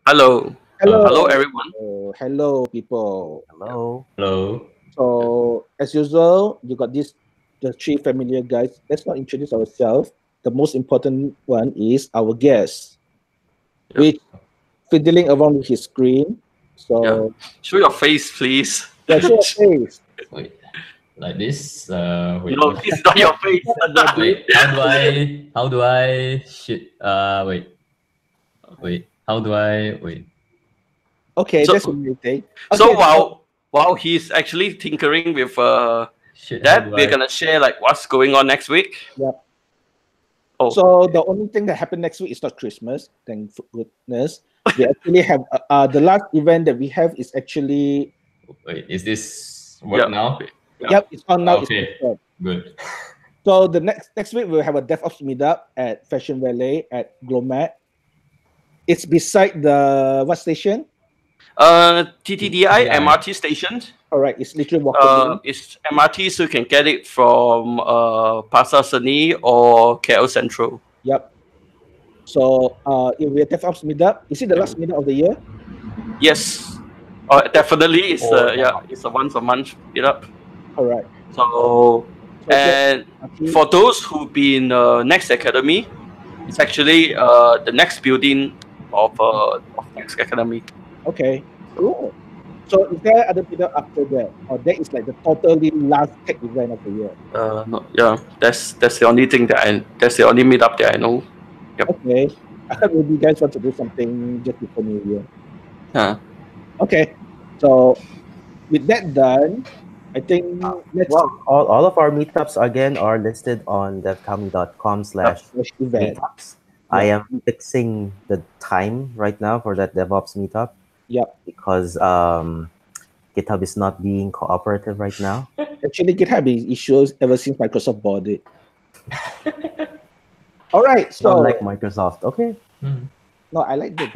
Hello. Hello. Hello, everyone. Hello, people. Hello. Hello. So, as usual, you got the three familiar guys. Let's not introduce ourselves. The most important one is our guest, Yep. which fiddling around with his screen. Yeah. So, Show your face, please. yeah, show your face. Wait, like this. Wait, No, this is not your face. wait. How do I? Shit. Wait. How do I? Wait. Okay, that's So, amazing. so Okay, while he's actually tinkering with Shit. How that, do we're I? gonna share like what's going on next week. yeah. Oh, So the only thing that happened next week is not Christmas. Thank goodness. We actually have the last event that we have is actually Wait. Is this work yeah. now? Yeah. yep, it's on now. Okay. It's on. Good. So the next week we'll have a DevOps meetup at Fashion Valley at Glomat. It's beside the what station? TTDI TTDI. MRT station. All right, it's literally walkable. It's MRT, so you can get it from Pasar Seni or KL Central. Yep. So it will be a DevOps meetup. Is it the last meetup of the year? Yes. Definitely. It's it's a once a month meetup. All right. So and Okay. for those who've been Next Academy, it's actually the next building of Next Academy. Okay. Cool. So is there other meetup after that, or that is like the totally last tech event of the year? No, yeah, that's the only thing that's the only meetup that I know. Okay. I thought maybe you guys want to do something just before New Year. Yeah. Okay. So with that done, I think let's Well, all of our meetups again are listed on devkami.com/meetups. event. I am fixing the time right now for that DevOps meetup Yep. because GitHub is not being cooperative right now. Actually, GitHub is issues ever since Microsoft bought it. All right, so Unlike Microsoft, okay. no, I like that.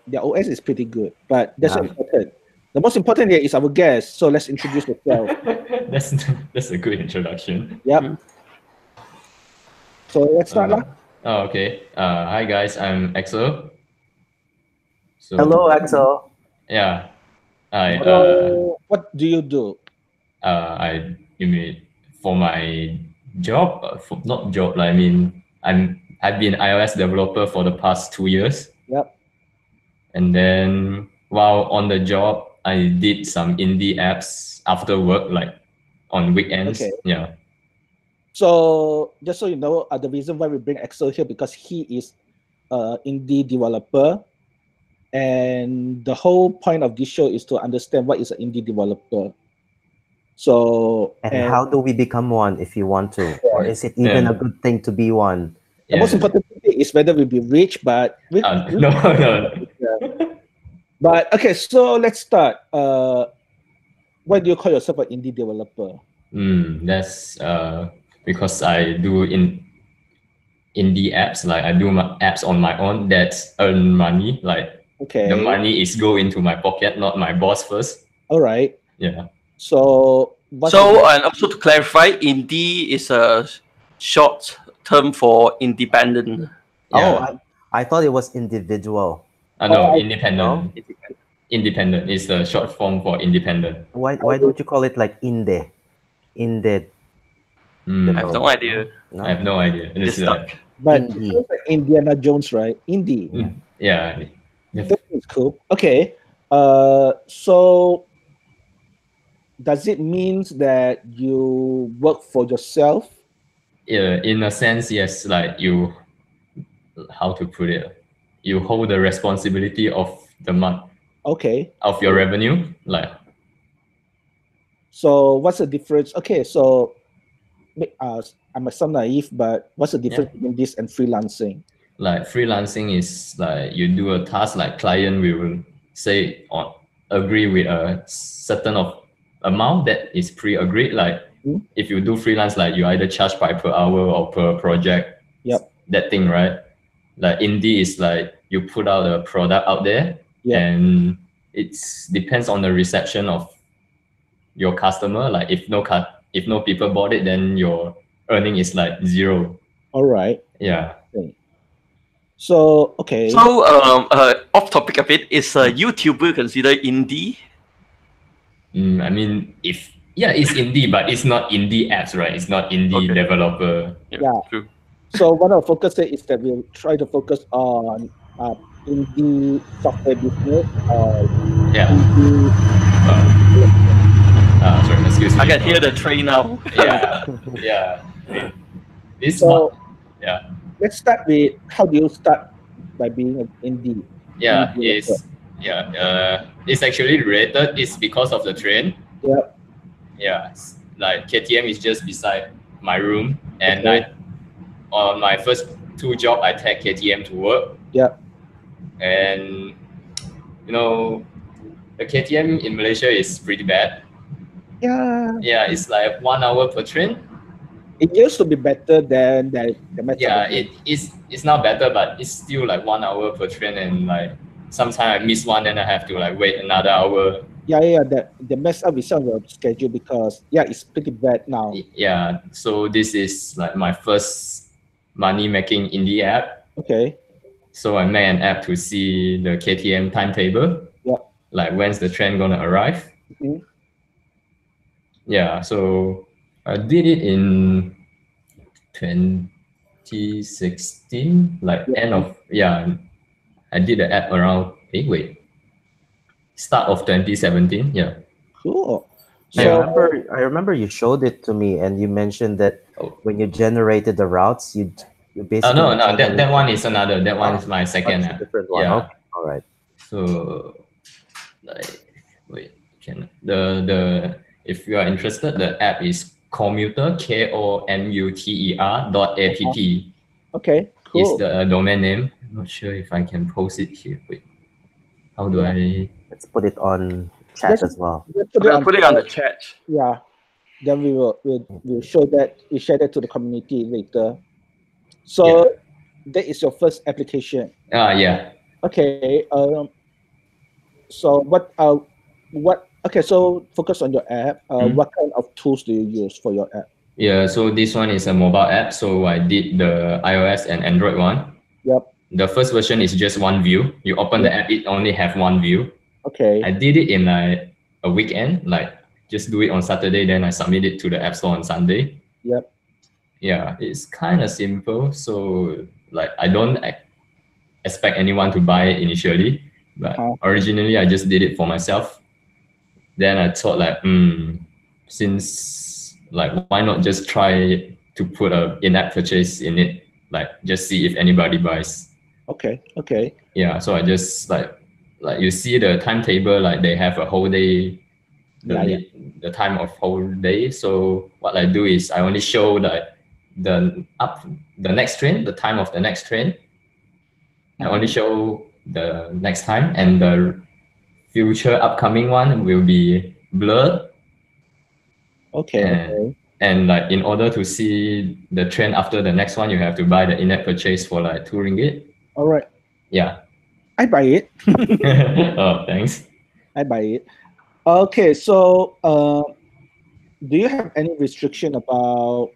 Their OS is pretty good, but that's not Yeah. important. The most important here is our guest. So let's introduce yourself. That's a good introduction. Yep. So let's start. Okay. Hi guys. I'm Axel. So, Hello, Axel. Yeah. I What do you do? you mean for my job? Not job. Like, I mean, I've been iOS developer for the past 2 years. Yep. And then while on the job, I did some indie apps after work, like on weekends. Okay. Yeah. So just so you know, the reason why we bring Axel here because he is indie developer, and the whole point of this show is to understand what is an indie developer. So And how do we become one if you want to? Or is it even a good thing to be one? the most important thing is whether we be rich, but No. But okay, so let's start. Why do you call yourself an indie developer? That's because I do indie apps. Like, I do my apps on my own that earn money. Like, Okay. the money is go into my pocket, not my boss first. All right. Yeah. So and also to clarify, indie is a short term for independent. Yeah. Oh, I thought it was individual. No, independent. No? Independent is the short form for independent. Why don't you call it like indie? Indie. I have no idea. I have no idea. Just stuck. But Indie. it sounds like Indiana Jones, right? Indie. Yeah. That's cool. Okay. So does it mean that you work for yourself? Yeah, in a sense, yes. Like, you, how to put it? You hold the responsibility of the month Okay. of your revenue. Like, So what's the difference? Okay, so I might sound naive, but what's the difference between this and freelancing? Like, freelancing is like you do a task, like client will say or agree with a certain of amount that is pre-agreed. Like, if you do freelance, like, you either charge by per hour or per project. Yep. That thing, right? Like, indie is like you put out a product out there, Yep. and it depends on the reception of your customer. Like, if no people bought it, then your earning is like zero. All right. Yeah. Okay. So okay. So off topic a bit, is YouTuber considered indie? I mean, it's indie, but it's not indie apps, right? It's not indie Okay. developer. Yeah. True. So one of the focus is that we'll try to focus on indie software business or Yeah. indie. Sorry, excuse me. I can hear the train now. Yeah, yeah. This So one, yeah, let's start with how do you start by being an indie? yeah. Indie It's actually related. It's because of the train. Yeah. Yeah, like KTM is just beside my room, and Okay. on my first 2 jobs, I take KTM to work. Yeah. And the KTM in Malaysia is pretty bad. Yeah. Yeah, it's like 1 hour per train. It used to be better than the method. Yeah, it's now better, but it's still like 1 hour per train, and like sometimes I miss one, and I have to like wait another hour. Yeah. The mess up with some of the schedule because it's pretty bad now. Yeah, so this is like my first money making indie app. Okay. So I made an app to see the KTM timetable. Yeah. Like when's the train gonna arrive? Mm-hmm. Yeah, so I did it in 2016, like I did the app around start of 2017. Yeah. Cool. I So remember you showed it to me, and you mentioned that Oh. when you generated the routes, you basically. No, that one is another. That one is my second app. Different one. Yeah. Okay. All right. So, like, if you are interested, the app is Commuter, KOMUTER.app. okay, cool. Is the domain name. I'm not sure if I can post it here. Wait, how do I? Let's put it on chat as well. Put it on the chat. Yeah. Then we'll show that, we share that to the community later. So that is your first application. Yeah. Okay. So so focus on your app. What kind of tools do you use for your app? Yeah, so this one is a mobile app. So I did the iOS and Android one. Yep. The first version is just one view. You open the app, it only have one view. Okay. I did it in like a weekend, like just do it on Saturday, then I submit it to the App Store on Sunday. Yep. Yeah, it's kind of simple. So like I don't expect anyone to buy it initially, but originally I just did it for myself. Then I thought like, since like why not just try to put a in-app purchase in it, like just see if anybody buys. Okay. Yeah, so I just like you see the timetable, like they have a whole day, the time of whole day. So what I do is I only show the next train, the time of the next train. I only show the next time, and the future upcoming one will be blurred. Okay. And like in order to see the trend after the next one, you have to buy the in-app purchase for like 2 ringgit. All right. Yeah. I buy it. Oh, thanks. I buy it. Okay, so do you have any restriction about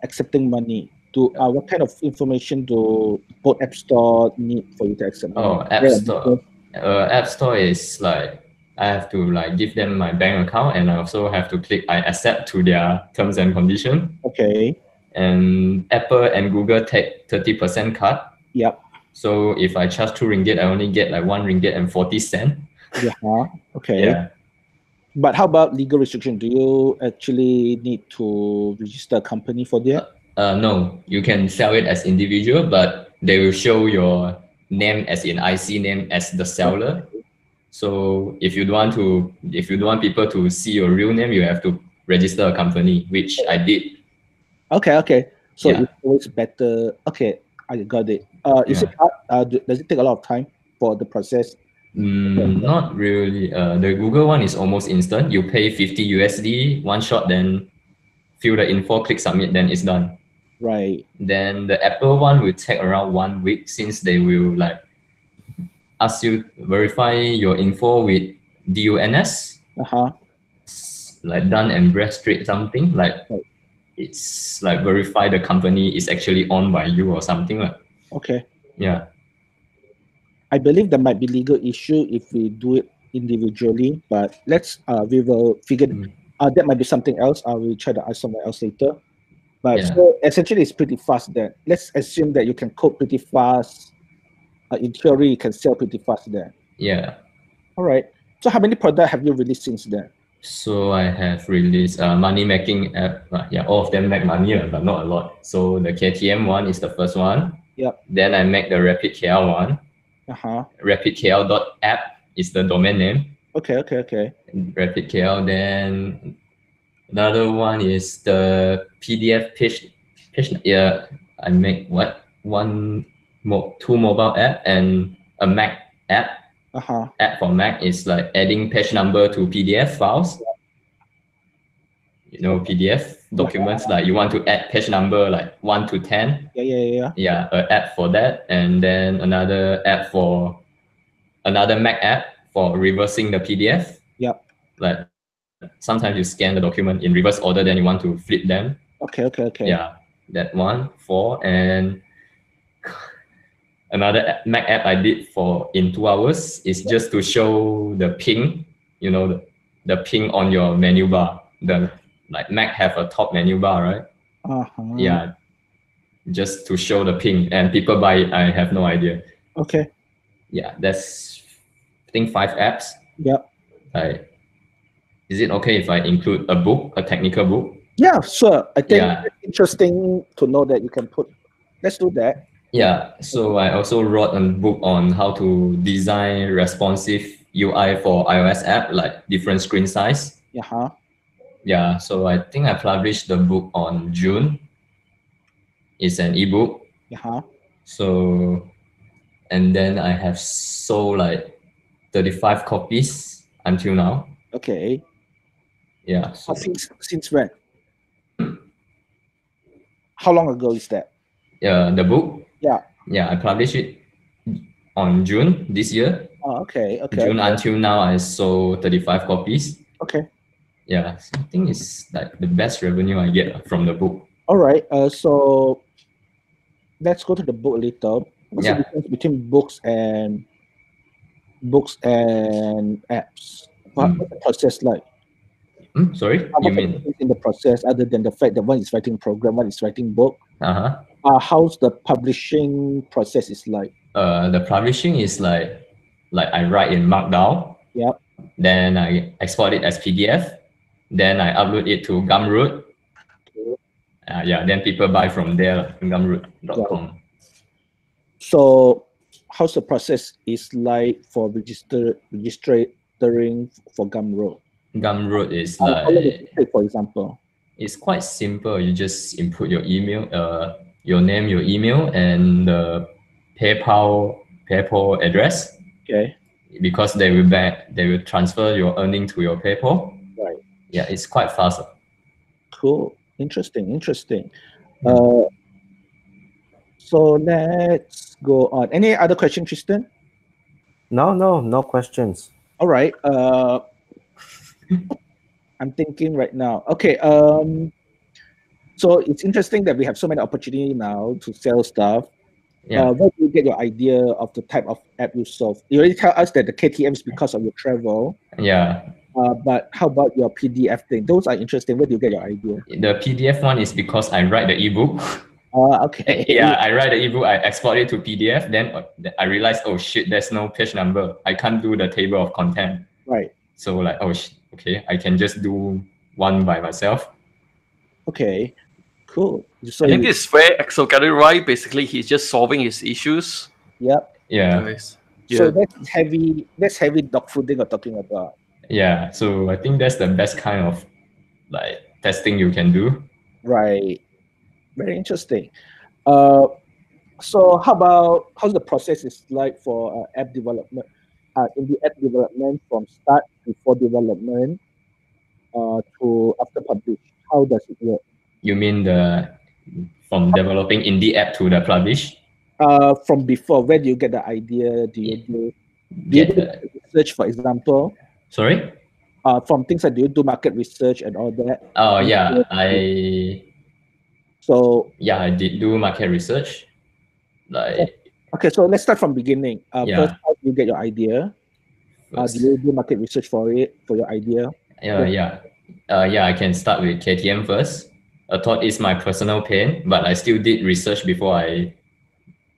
accepting money? What kind of information do both App Store need for you to accept money? Oh, App Store. App Store is like I have to like give them my bank account, and I also have to click I accept to their terms and conditions. Okay. And Apple and Google take 30% cut. Yep. So if I charge 2 ringgit, I only get like 1 ringgit and 40 cents. Yeah. Okay. Yeah. But how about legal restriction? Do you actually need to register a company for that? No, you can sell it as individual, but they will show your name as in IC name as the seller. So if you don't want people to see your real name, you have to register a company, which I did. Okay. So it's always better. Okay, I got it. Is it hard? Does it take a lot of time for the process? Not really. The Google one is almost instant. You pay 50 USD one shot, then fill the info, click submit, then it's done. Right. Then the Apple one will take around 1 week, since they will like ask you verify your info with DUNS. Uh-huh. Like Dun and Bradstreet something like. Right. it's like verify the company is actually owned by you or something like. Okay. Yeah. I believe there might be legal issue if we do it individually, but we will figure. That might be something else. I will try to ask somewhere else later. But Yeah. so essentially, it's pretty fast. There. Let's assume that you can code pretty fast. In theory, you can sell pretty fast there. Yeah. All right. So how many products have you released since then? So I have released a money making app. Yeah, all of them make money, but not a lot. So the KTM one is the first one. Yep. Then I make the Rapid KL one. RapidKL.app is the domain name. Okay. Rapid KL. Then another one is the PDF page. Yeah, I make two mobile app and a Mac app. App for Mac is like adding page number to PDF files. You know, PDF documents, like you want to add page number like 1 to 10. Yeah, an app for that. And then another app for another Mac app for reversing the PDF. Yep. Like sometimes you scan the document in reverse order, then you want to flip them. Okay. Yeah, that one. And another Mac app I did in 2 hours is just to show the ping, you know, the ping on your menu bar. Like Mac have a top menu bar, right? Yeah, just to show the ping, and people buy it. I have no idea. Okay. Yeah, that's I think 5 apps. Yep. Is it okay if I include a book, a technical book? Yeah, sure. I think it's interesting to know that you can put. Let's do that. Yeah. So I also wrote a book on how to design responsive UI for iOS app, like different screen size. Yeah, so I think I published the book on June. It's an ebook. So, and then I have sold like 35 copies until now. Okay. Yeah. So since when? How long ago is that? Yeah, the book. Yeah. Yeah, I published it on June this year. Oh, okay. June until now, I sold 35 copies. Okay. Yeah, so I think it's like the best revenue I get from the book. All right. So let's go to the book later. What's the difference between books and apps? What's the process like? Sorry, you mean in the process, other than the fact that one is writing program, one is writing book? How's the publishing process is like? The publishing is like I write in Markdown. Yep. Then I export it as PDF. Then I upload it to Gumroad. Then people buy from there, Gumroad.com. So, how's the process is like for registering for Gumroad? Gumroad is for example, it's quite simple. You just input your email, your name, your email, and the PayPal address. Okay. Because they will transfer your earning to your PayPal. Right. Yeah, it's quite fast. Cool. Interesting. So let's go on. Any other question, Tristan? No questions. All right. I'm thinking right now. Okay. So it's interesting that we have so many opportunities now to sell stuff. Yeah. Where do you get your idea of the type of app you solve? You already tell us that the KTM is because of your travel. Yeah. But how about your PDF thing? Those are interesting. Where do you get your idea? The PDF one is because I write the ebook. Okay. Yeah, I write the ebook, I export it to PDF. Then I realized, oh shit, there's no page number. I can't do the table of content. Right. So like, oh shit, okay, I can just do one by myself. Okay. Cool. So I think it's where Axel got it right. Basically, he's just solving his issues. Yep. Yeah. Nice. So that's heavy dog fooding we're talking about. Yeah. So I think that's the best kind of like testing you can do. Right. Very interesting. So how's the process is like for app development? In the app development from start before development to after publish. How does it work? You mean from developing in the app to the publish? From before, where do you get the idea? Do you do research, for example? Sorry? From things like, do you do market research and all that? Oh yeah, I So yeah, I did do market research. Like okay, so let's start from beginning. Yeah. First, how do you get your idea? Do first, you do market research for your idea? yeah, I can start with KTM first. I thought it's my personal pain, but I still did research before I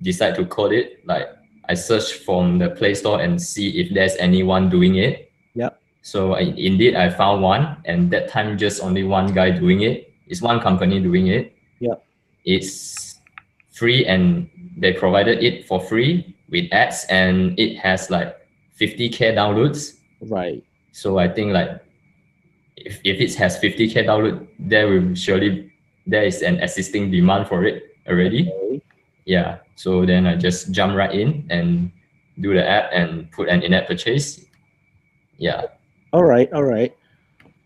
decide to code it. Like I searched from the Play Store and see if there's anyone doing it. Yeah. So indeed, I found one, and that time just only one guy doing it. It's one company doing it. Yeah. It's free, and they provided it for free with ads, and it has like 50K downloads. Right. So I think like if it has 50K download, there is an existing demand for it already. Okay. Yeah. So then I just jump right in and do the app and put an in-app purchase. Yeah. All right.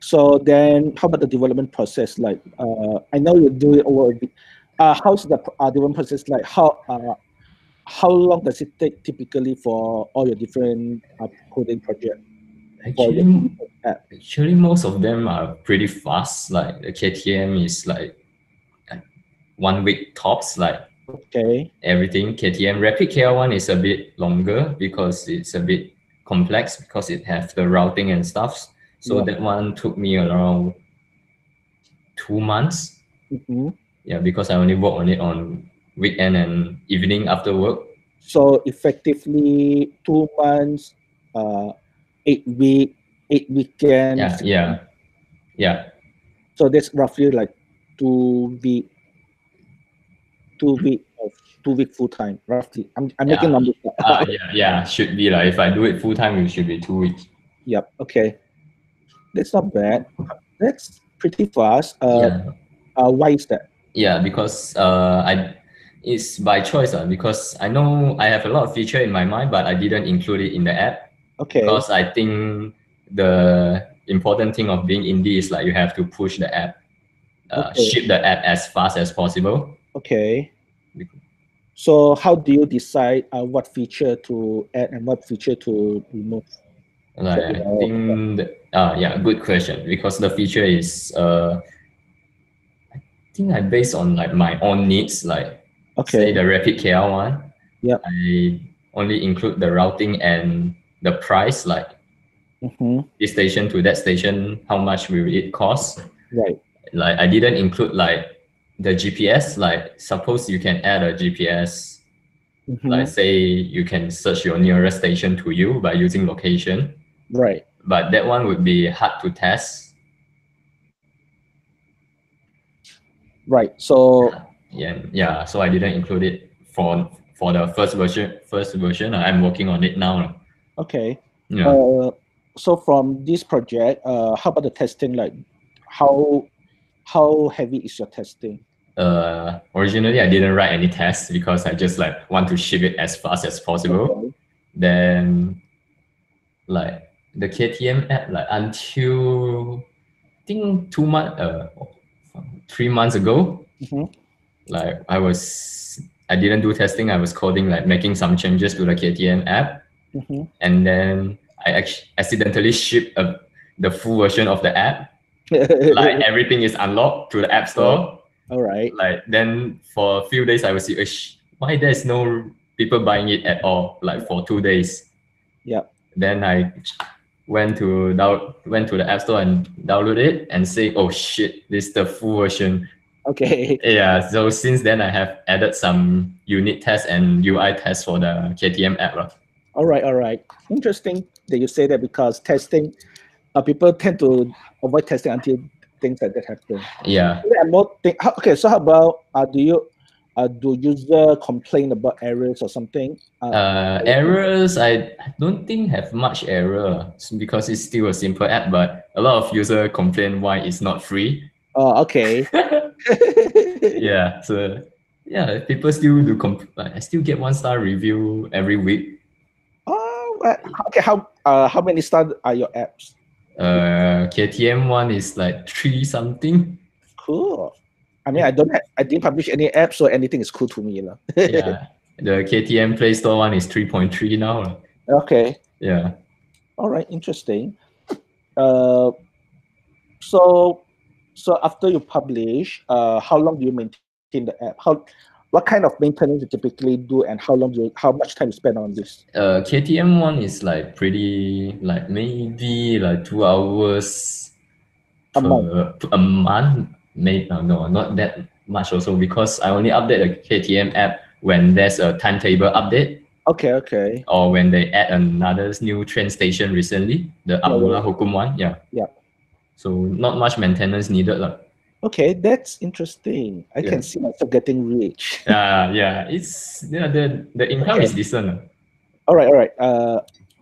So then, how about the development process? Like, I know you do it over. How's the development process like? How long does it take typically for all your different coding projects? Actually, most of them are pretty fast. Like the KTM is like 1 week tops. Like okay, everything. KTM Rapid KL1 is a bit longer because it's a bit complex because it has the routing and stuff. So yeah. that one took me around 2 months. Mm-hmm. Yeah, because I only work on it on weekend and evening after work. So effectively 2 months, 8 weekends. Yeah. So that's roughly like 2 week full time, roughly. I'm making numbers. Yeah, should be like if I do it full time, it should be 2 weeks. Yep. Okay, that's not bad. That's pretty fast. Why is that? Yeah, because it's by choice because I know I have a lot of feature in my mind, but I didn't include it in the app. Okay. Because I think the important thing of being indie is like you have to push the app, ship the app as fast as possible. Okay. So how do you decide what feature to add and what feature to remove? Like, I think, good question. Because the feature is, I think I based on like my own needs. Like, say the Rapid KL one. Yeah. I only include the routing and the price. Like, this station to that station, how much will it cost? Right. Like, I didn't include like the GPS. Like, suppose you can add a GPS. Like, say you can search your nearest station to you by using location. Right. But that one would be hard to test. Right. So yeah. So I didn't include it for the first version. I'm working on it now. Okay. Yeah. So from this project, how about the testing? Like, how heavy is your testing? Originally I didn't write any tests because I just like want to ship it as fast as possible. Okay. Then like the KTM app, like until I think 3 months ago, like I didn't do testing. I was coding, like making some changes to the KTM app, and then I accidentally shipped the full version of the app. Like everything is unlocked to the app store. All right. Like then for a few days I was why there's no people buying it at all, like for 2 days. Yeah. Then I went to the app store and download it and say, oh shit, this is the full version. Okay. Yeah, so since then I have added some unit tests and UI tests for the KTM app. All right. Interesting that you say that, because testing, people tend to avoid testing until things like that happen. Yeah. Okay, so how about do user complain about errors or something? Errors, I don't think have much error because it's still a simple app, but a lot of user complain why it's not free. Oh, okay. Yeah, so yeah, people still do I still get 1-star review every week. Oh, okay. How many stars are your apps? KTM one is like 3 something. Cool. I mean, I didn't publish any apps, so anything is cool to me. Yeah. The KTM Play Store one is 3.3 now. Okay. Yeah. All right, interesting. So after you publish, how long do you maintain maintain the app? What kind of maintenance you typically do, and how much time you spend on this? KTM one is like pretty, like maybe like 2 hours A month. a month. Maybe no, not that much also, because I only update the KTM app when there's a timetable update. Okay. Or when they add another new train station recently, the Abdullah Hukum one. Yeah. So not much maintenance needed. Okay, that's interesting. I can see myself getting rich. Yeah. It's the income is decent. All right.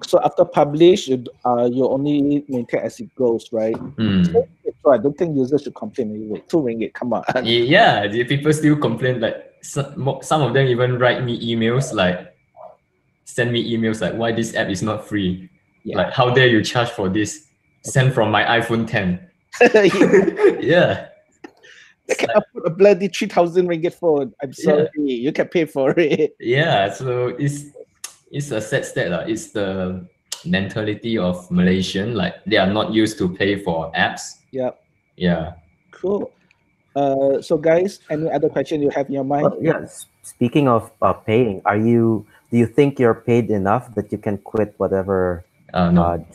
So after publish, you only maintain as it goes, right? So I don't think users should complain anyway. ringgit, come on. Yeah, the people still complain. Like some of them even write me emails, like send me emails like, why this app is not free? Like, how dare you charge for this? Send from my iPhone 10. Yeah. I cannot put a bloody 3,000 ringgit phone. I'm sorry, you can pay for it. Yeah, so it's a sad state. It's the mentality of Malaysian. Like, they are not used to pay for apps. Yeah. Cool. So guys, any other question you have in your mind? Yes. Speaking of paying, do you think you're paid enough that you can quit whatever? No.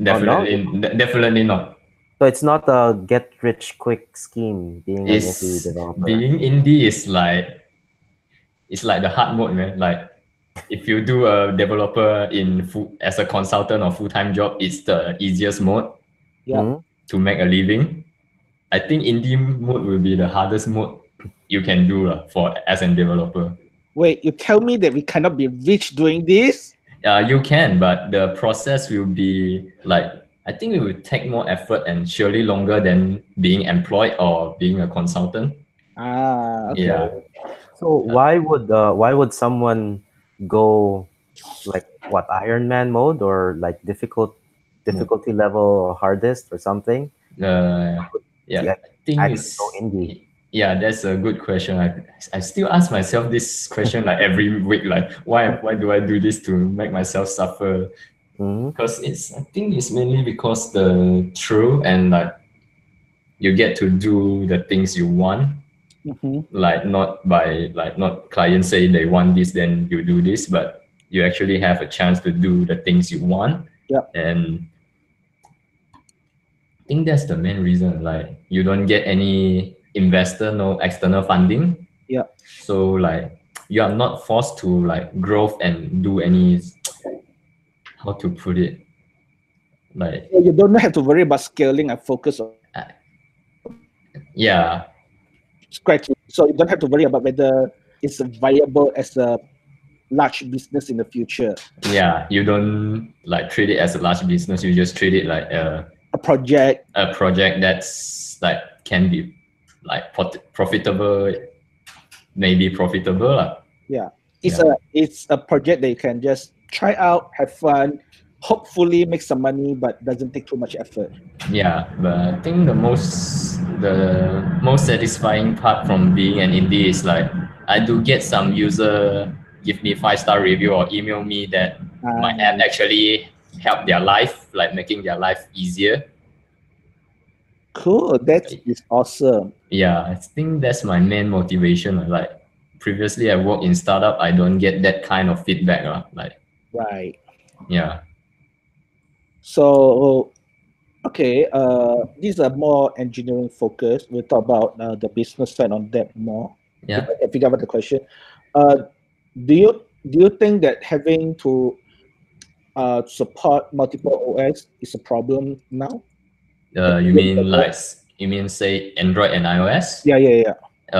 Definitely not. So it's not a get rich quick scheme being an indie developer. Being indie is like, it's like the hard mode, man. Like, if you do a developer as a consultant or full-time job, it's the easiest mode to make a living. I think indie mode will be the hardest mode you can do as a developer. Wait, you tell me that we cannot be rich doing this? You can, but the process will be like, I think it will take more effort and surely longer than being employed or being a consultant. Okay. Yeah. So why would someone go like what, Iron Man mode or like difficulty level hardest or something? I think it's indie. Yeah, that's a good question. I still ask myself this question like every week, like why do I do this to make myself suffer? Because I think it's mainly because the thrill and like you get to do the things you want. Like not clients say they want this, then you do this, but you actually have a chance to do the things you want. And I think that's the main reason. Like, you don't get any investor, no external funding. So like, you are not forced to like growth and do any, how to put it, like, you don't have to worry about scaling and focus on scratch. So you don't have to worry about whether it's viable as a large business in the future. Yeah, you don't like treat it as a large business. You just treat it like a project. A project that's like can be like profitable, maybe profitable. It's a project that you can just try out, have fun, hopefully make some money, but doesn't take too much effort. Yeah, but I think the most satisfying part from being an indie is like, I do get some user give me 5-star review or email me that my app actually helped their life, like making their life easier. Cool, that is awesome. Yeah, I think that's my main motivation. Like, previously I work in startup, I don't get that kind of feedback. Right. Yeah. So, okay, these are more engineering focused. We'll talk about the business side on that more. Yeah. If I can figure out the question. Do you think that having to support multiple OS is a problem now? You mean say Android and iOS? Yeah.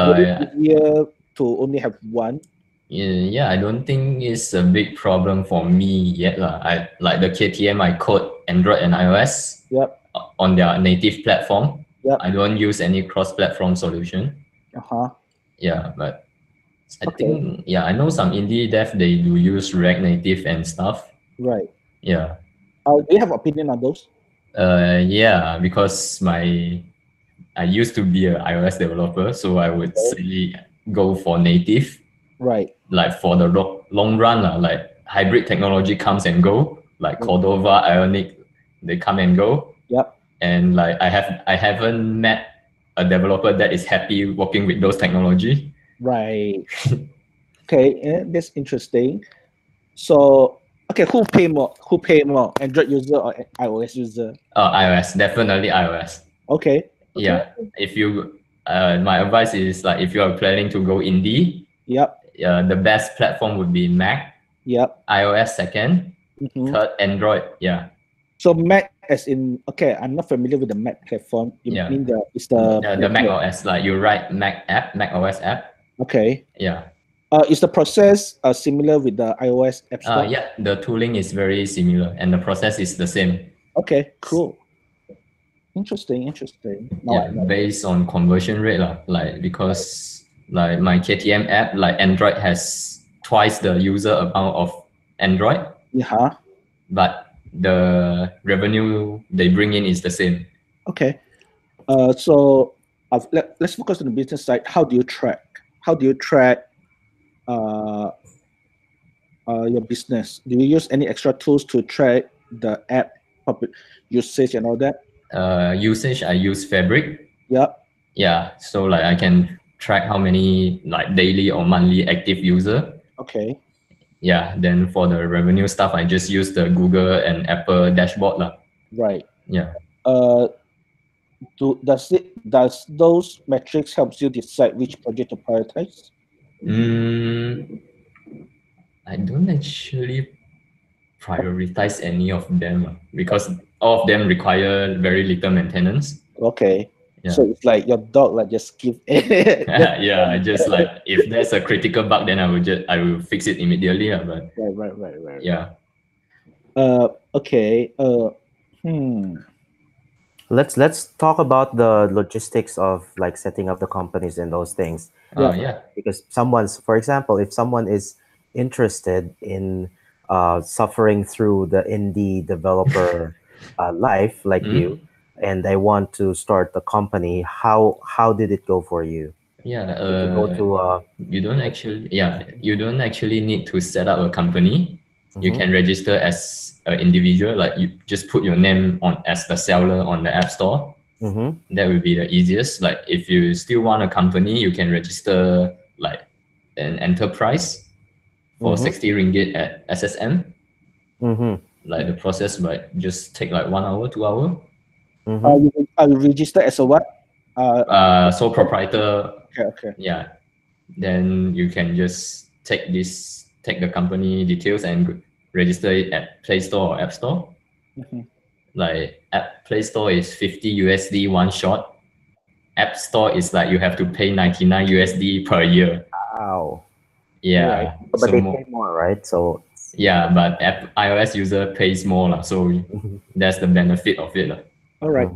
Would it be easier to only have one? Yeah, I don't think it's a big problem for me yet. I like the KTM, I code Android and iOS on their native platform. I don't use any cross-platform solution. Yeah, but I think I know some indie dev, they do use React Native and stuff. Right. Yeah. Do you have opinion on those? Yeah, because I used to be an iOS developer, so I would say go for native. Right. Like for the long run, like hybrid technology comes and go, like Cordova, Ionic, they come and go. Yep. And like I haven't met a developer that is happy working with those technology. Right. Okay, that's interesting. So, okay, who pay more? Who pay more, Android user or iOS user? iOS, definitely iOS. Okay. Yeah, if you, my advice is like if you are planning to go indie, Yep. the best platform would be Mac, Yep. iOS second, Mhm. third Android. Yeah, So Mac, as in, okay, I'm not familiar with the Mac platform. You Yeah. mean it's the the Mac OS, like you write Mac OS app. Okay. Yeah. Is the process similar with the iOS App Store? Yeah, the tooling is very similar and the process is the same. Okay, cool. Interesting. Now I know. Based on conversion rate lah. Like because like my KTM app, like Android has twice the user amount of Android, Yeah. but the revenue they bring in is the same. Okay. So let's focus on the business side. How do you track? Your business? Do you use any extra tools to track the app usage and all that? Usage, I use Fabric. Yep. Yeah, so like I can track how many like daily or monthly active user. Okay. Yeah, then for the revenue stuff, I just use the Google and Apple dashboard lah. Right. Yeah. Does those metrics helps you decide which project to prioritize? I don't actually prioritize any of them because all of them require very little maintenance. Okay. Yeah. So it's like your dog, like just give it. Yeah, I just like if there's a critical bug, then I will fix it immediately. But Right. yeah. Okay. Let's talk about the logistics of like setting up the companies and those things. Yeah. Because for example, if someone is interested in suffering through the indie developer life like you, and they want to start the company, how did it go for you? Yeah. Did you go to you don't actually need to set up a company. You can register as an individual, like you just put your name on as the seller on the App Store. That would be the easiest. Like if you still want a company, you can register like an enterprise for 60 ringgit at SSM. Like the process might just take like 1 hour, 2 hours. Are you registered as a what? Sole proprietor. Okay. Yeah. Then you can just take the company details and register it at Play Store or App Store. Like at Play Store is 50 USD one shot. App Store is like you have to pay 99 USD per year. Wow. Yeah. Right. But so they pay more, right? So yeah, but iOS user pays more lah. So that's the benefit of it lah. All right.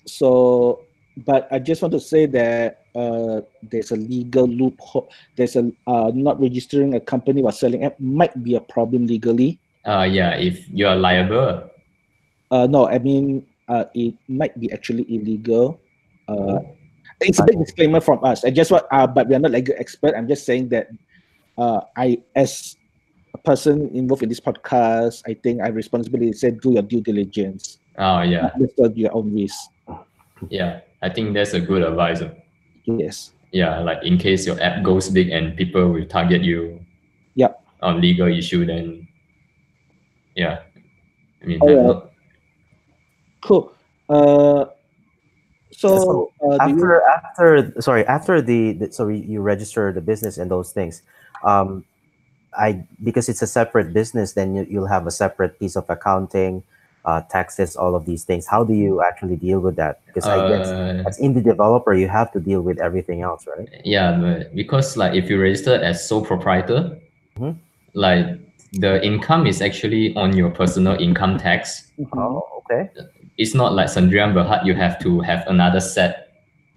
So, but I just want to say that there's a legal loophole. There's a not registering a company while selling app might be a problem legally. Yeah, if you are liable. No, I mean it might be actually illegal. It's a big disclaimer from us. I just want, but we are not legal expert. I'm just saying that I, as a person involved in this podcast, I think I have responsibility to say do your due diligence. Oh yeah. Not your own risk. Yeah, I think that's a good advice. Yes. Yeah, like in case your app goes big and people will target you. Yep. On legal issue, then yeah, I mean. Cool. So after you register the business and those things, because it's a separate business, then you'll have a separate piece of accounting, taxes, all of these things. How do you actually deal with that? Because I guess as indie developer, you have to deal with everything else, right? Yeah, but because like if you register as sole proprietor, like the income is actually on your personal income tax. Oh, okay. It's not like Sendirian Berhad, you have to have another set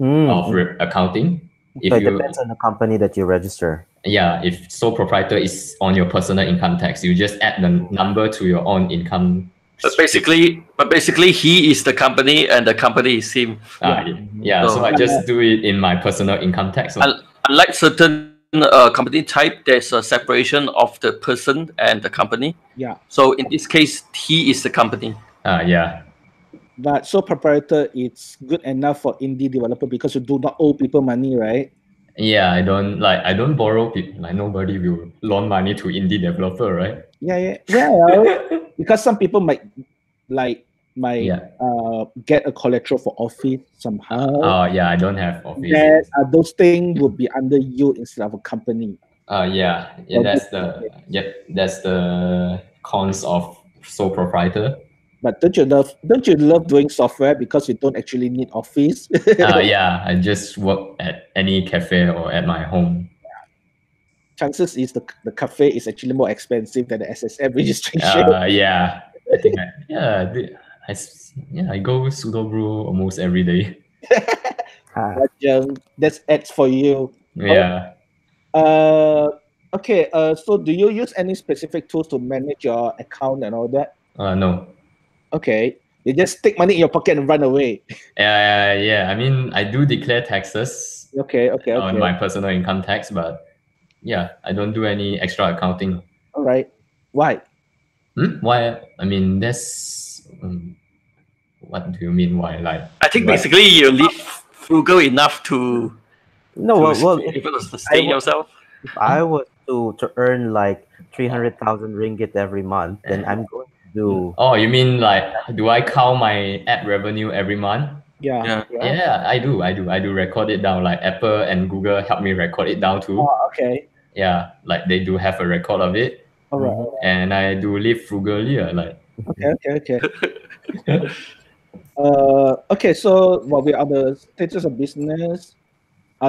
of accounting. So it depends on the company that you register. Yeah, if sole proprietor is on your personal income tax, you just add the number to your own income. But basically, he is the company and the company is him. So I just do it in my personal income tax. Unlike certain company type, there's a separation of the person and the company. Yeah. So in this case, he is the company. Yeah. But sole proprietor, it's good enough for indie developer because you do not owe people money, right? Yeah, I don't borrow people. Like nobody will loan money to indie developer, right? Yeah. Well, because some people might Yeah. get a collateral for office somehow. Oh yeah, I don't have office. That those things would be under you instead of a company. Yeah, that's the cons of sole proprietor. But don't you love doing software because you don't actually need office? Yeah, I just work at any cafe or at my home. Chances is the cafe is actually more expensive than the SSF registration. Yeah, I think I go pseudo brew almost every day. But, that's ads for you. Yeah. Okay. So do you use any specific tools to manage your account and all that? No. Okay. You just take money in your pocket and run away. Yeah. I mean, I do declare taxes Okay. on my personal income tax, but yeah, I don't do any extra accounting. All right. Why? Why? I mean, that's what do you mean? Why? Like, I think basically you live frugal enough to able to sustain yourself. If I was to earn like 300,000 ringgit every month, then I'm going to do. Oh, you mean like, do I count my ad revenue every month? Yeah. I do record it down. Like Apple and Google help me record it down too. Oh, okay. Yeah, like they do have a record of it. All right. And I do live frugally. Like. Okay. Okay. So while we're on the status of business,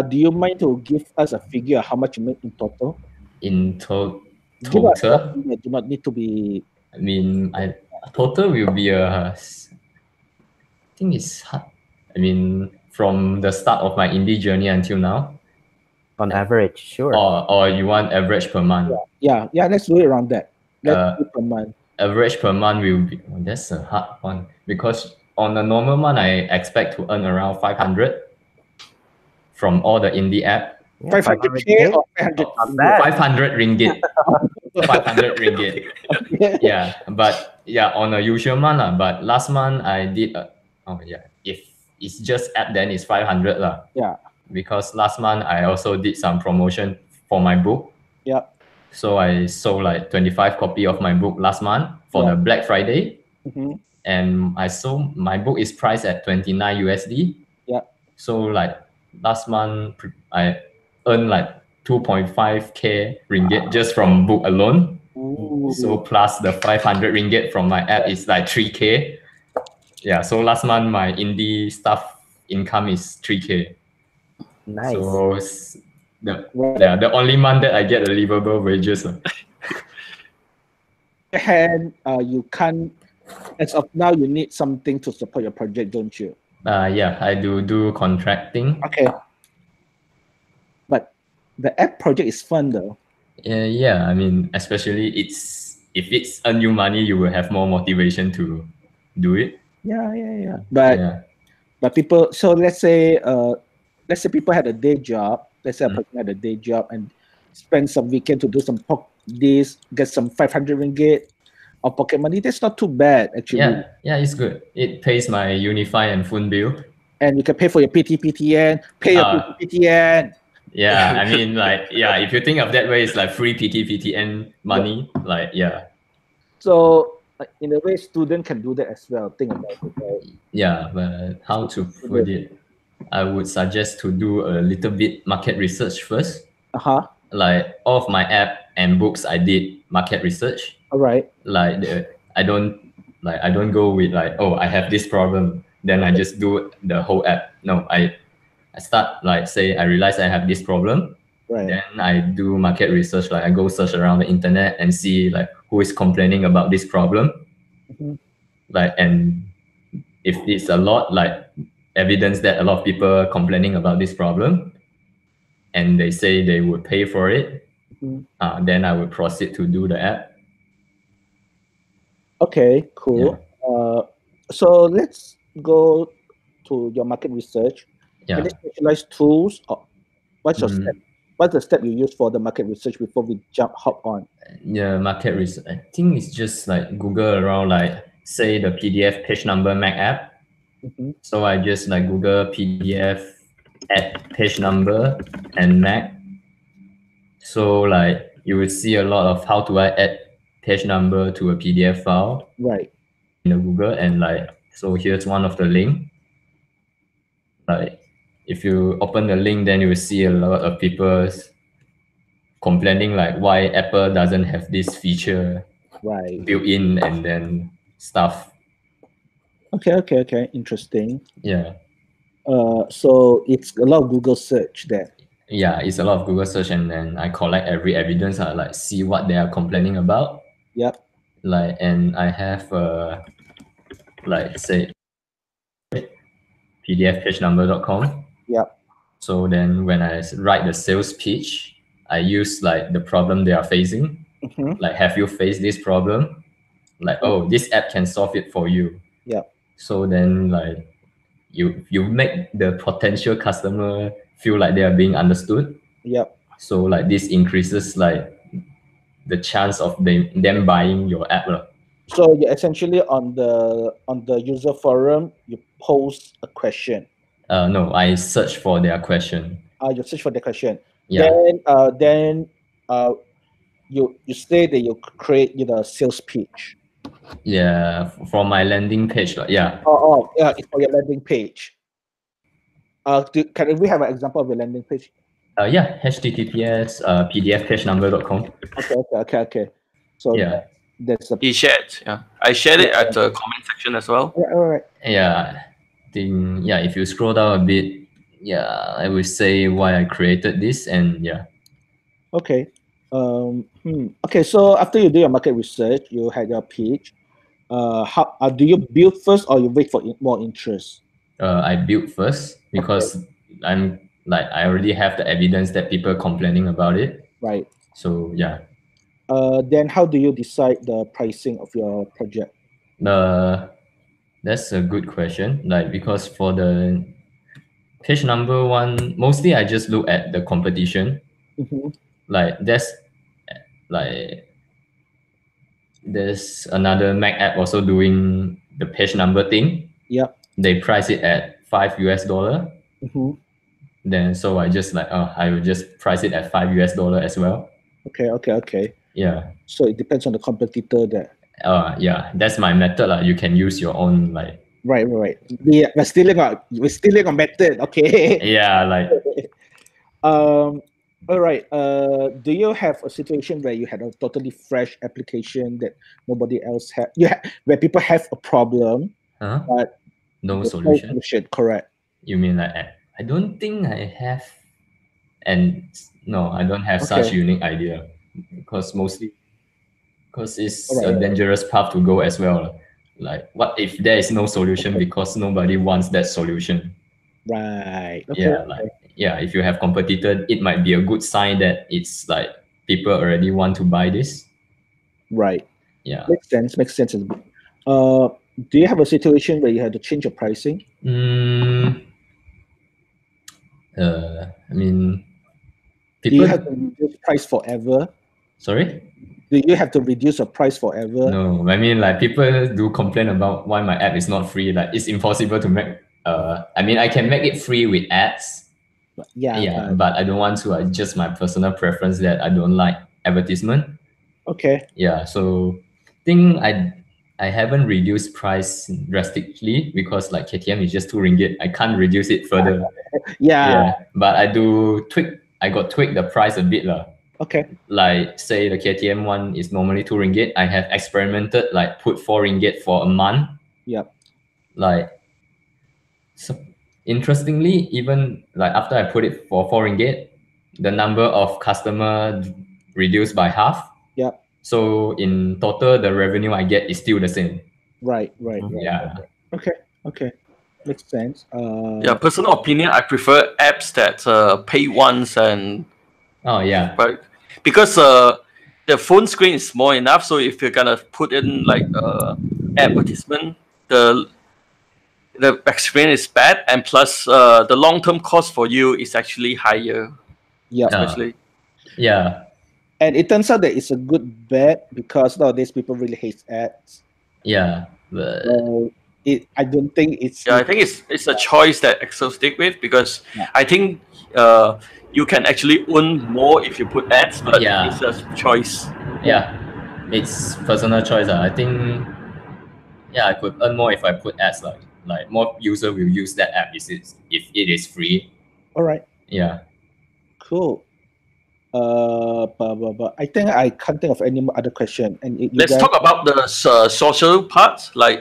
do you mind to give us a figure how much you make in total? In total, do not need to be. I mean, total will be I think it's hard. I mean, from the start of my indie journey until now. On average, sure. Or you want average per month? Yeah. Let's do it around that. Let's do per month. Average per month will be. That's a hard one because on a normal month I expect to earn around 500 from all the indie app. 500K or 500 ringgit. 500 ringgit. Yeah, but yeah, on a usual month, but last month I did. If it's just app, then it's 500 lah. Yeah. Because last month I also did some promotion for my book. Yeah. So I sold like 25 copy of my book last month for the Black Friday. And I sold my book is priced at 29 USD. Yeah. So like last month I earned like 2.5k ringgit just from book alone. Ooh. So plus the 500 ringgit from my app is like 3k. Yeah, so last month my indie stuff income is 3k. Nice. So the only month that I get a livable wages. And you can't, as of now, you need something to support your project, don't you? Yeah, I do contracting. Okay. But the app project is fun though. Yeah, I mean, especially if it's earn you money, you will have more motivation to do it. Yeah. But people, so let's say people had a day job. Let's say a person had a day job and spend some weekend to do some get some 500 ringgit of pocket money. That's not too bad, actually. Yeah, it's good. It pays my Unify and phone bill. And you can pay for your PTPTN, pay your PTPTN. Yeah, I mean, like, yeah, if you think of that way, it's like free PTPTN money. Like, yeah. So, in a way, student can do that as well. Think about it, right? Yeah, but how to put it? I would suggest to do a little bit market research first. Like all of my app and books, I did market research. All right. Like I don't go with like, oh, I have this problem, then I just do the whole app. No, I start like, say I realize I have this problem. Right. Then I do market research. Like I go search around the internet and see like who is complaining about this problem. Like, and if it's a lot, like evidence that a lot of people are complaining about this problem and they say they would pay for it, then I would proceed to do the app. Okay, cool. Yeah. So let's go to your market research. Yeah. Any specialized tools? What's your step? What's the step you use for the market research before we hop on? Yeah, market research. I think it's just like Google around, like say the PDF page number Mac app. So I just like Google PDF, add page number and Mac. So like you will see a lot of how to add page number to a PDF file Right. in the Google, and like, so here's one of the link. Like if you open the link, then you will see a lot of people complaining like why Apple doesn't have this feature Right. built in and then stuff. Okay. Interesting. Yeah. So it's a lot of Google search there. Yeah, it's a lot of Google search, and then I collect every evidence. I like see what they are complaining about. Yep. Like, and I have like say pdfpagenumber.com. Yep. So then when I write the sales pitch, I use like the problem they are facing. Like, have you faced this problem? Like, oh, this app can solve it for you. Yep. So then like you make the potential customer feel like they are being understood. Yep. So like this increases like the chance of them buying your app. So you essentially on the user forum, you post a question. No, I search for their question. You search for the question. Yeah. Then you say that you create a sales pitch. Yeah, from my landing page. Yeah. Yeah, it's for your landing page. Can we have an example of your landing page? Yeah, https pdfpagenumber.com. Okay. So yeah, that's a. He shared. Yeah, I shared it at the comment section as well. All right. Yeah, yeah. If you scroll down a bit, yeah, I will say why I created this, and yeah. Okay. Okay. So after you do your market research, you had your pitch. How do you build first, or you wait for more interest? I built first because I already have the evidence that people are complaining about it. Right. So yeah. Then how do you decide the pricing of your project? That's a good question. Like, because for the page number one, mostly I just look at the competition. Like there's another Mac app also doing the page number thing. Yep. They price it at $5. Then so I just like, I will just price it at $5 as well. Okay. Yeah. So it depends on the competitor there. Yeah, that's my method. You can use your own like. Right. Yeah, we're stealing a method. Okay. Yeah, like. All right. Do you have a situation where you had a totally fresh application that nobody else had? Where people have a problem, but no solution. Correct. You mean like, I don't think I have, and no, I don't have such unique idea, because it's a dangerous path to go as well. Like, what if there is no solution because nobody wants that solution? Right. Yeah, if you have competitor, it might be a good sign that it's like people already want to buy this. Right. Yeah. Makes sense. Do you have a situation where you had to change your pricing? I mean, do you have to reduce price forever? Sorry? Do you have to reduce your price forever? No, I mean, like, people do complain about why my app is not free. Like, it's impossible to make. I mean, I can make it free with ads. Yeah. But I don't want to. It's just my personal preference that I don't like advertisement. Okay. Yeah, so I think I haven't reduced price drastically because like KTM is just ringgit. I can't reduce it further. Yeah. But I got tweak the price a bit lah. Okay. Like, say the KTM one is normally ringgit. I have experimented like put ringgit for a month. Yep. Like, so interestingly, even like after I put it for ringgit, the number of customer reduced by half. Yep. So in total, the revenue I get is still the same. Right. Yeah. Okay. Makes sense. Yeah, personal opinion, I prefer apps that pay once and. Oh yeah. Right, because the phone screen is small enough, so if you're gonna put in like advertisement, the experience is bad, and plus the long-term cost for you is actually higher. Yeah. Especially. Yeah. And it turns out that it's a good bet because nowadays people really hate ads. Yeah. I don't think it's. Yeah, I think it's a choice that Excel stick with, because Yeah. I think you can actually earn more if you put ads, but Yeah. it's a choice. Yeah, it's personal choice. I think I could earn more if I put ads. Like more user will use that app if it is free. All right. Yeah. Cool. I think I can't think of any other question. And you Let's guys, talk about the social parts, like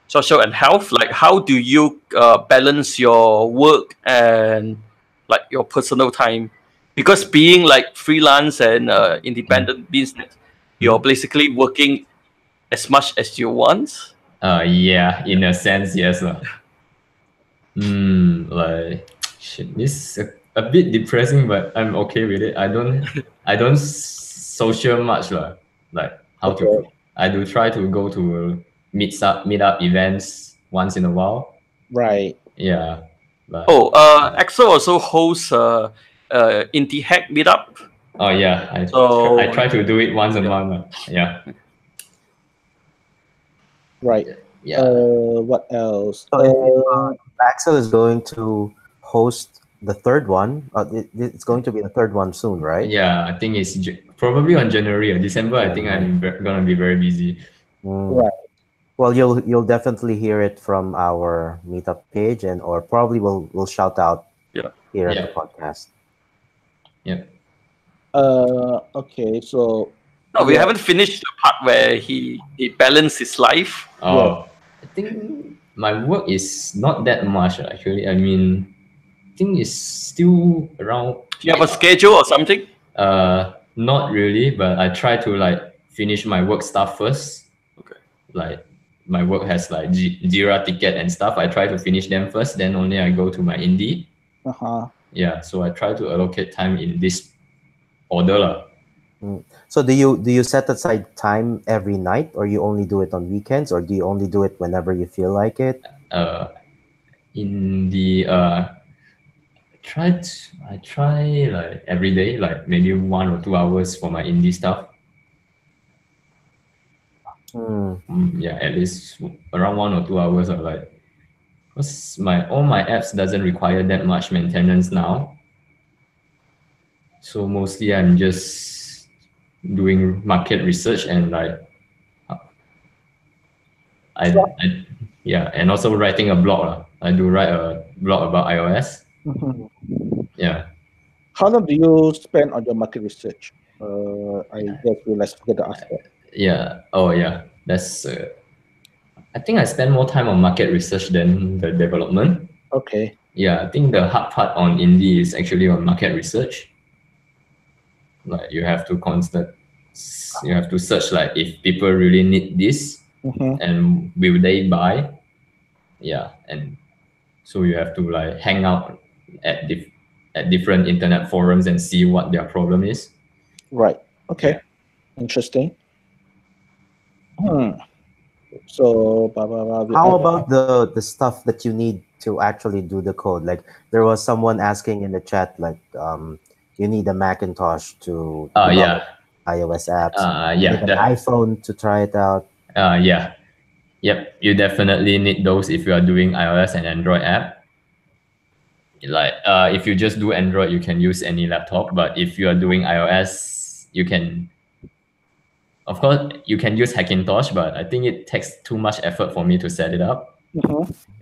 social and health. Like, how do you balance your work and like your personal time? Because being like freelance and independent business, you're basically working as much as you want. Yeah, in a sense, yes. Like shit, this is a bit depressing, but I'm okay with it. I don't social much like how to. Okay. I do try to go to meet up events once in a while. Right. Yeah. But, Axel also hosts Indie Hack Meetup. oh yeah, I So try to do it once a month. Yeah. Right. Yeah. What else? So Axel is going to host the third one. It's going to be the third one soon, right? Yeah, I think it's probably on January or December. I think I'm gonna be very busy. Right. Well, you'll definitely hear it from our meetup page, or probably we'll shout out here at the podcast. Yeah. Okay. So. No, we haven't finished the part where he balanced his life. Oh, I think my work is not that much actually. I mean, I think it's still around. Do you have a schedule or something? Not really, but I try to like finish my work stuff first. Okay. Like my work has like Jira ticket and stuff. I try to finish them first, then only I go to my indie. Yeah, so I try to allocate time in this order. So do you set aside time every night, or you only do it on weekends, or do you only do it whenever you feel like it? In the I try like every day, like maybe 1 or 2 hours for my indie stuff. Yeah, at least around 1 or 2 hours of like, because all my apps doesn't require that much maintenance now. So mostly I'm just doing market research and like and also writing a blog. I do write a blog about iOS. Yeah. How long do you spend on your market research? I just realized forget to ask that. Yeah. Oh yeah. That's. I think I spend more time on market research than the development. Okay. Yeah, I think the hard part on indie is actually on market research. Like you have to search like if people really need this and will they buy. Yeah, and so you have to like hang out at different internet forums and see what their problem is. Right. Okay. Yeah. Interesting. So, how about the stuff that you need to actually do the code? Like there was someone asking in the chat, like you need a Macintosh to develop iOS apps. You need an iPhone to try it out. Yep, you definitely need those if you are doing iOS and Android app. Like if you just do Android, you can use any laptop. But if you are doing iOS, you can, of course, you can use Hackintosh, but I think it takes too much effort for me to set it up.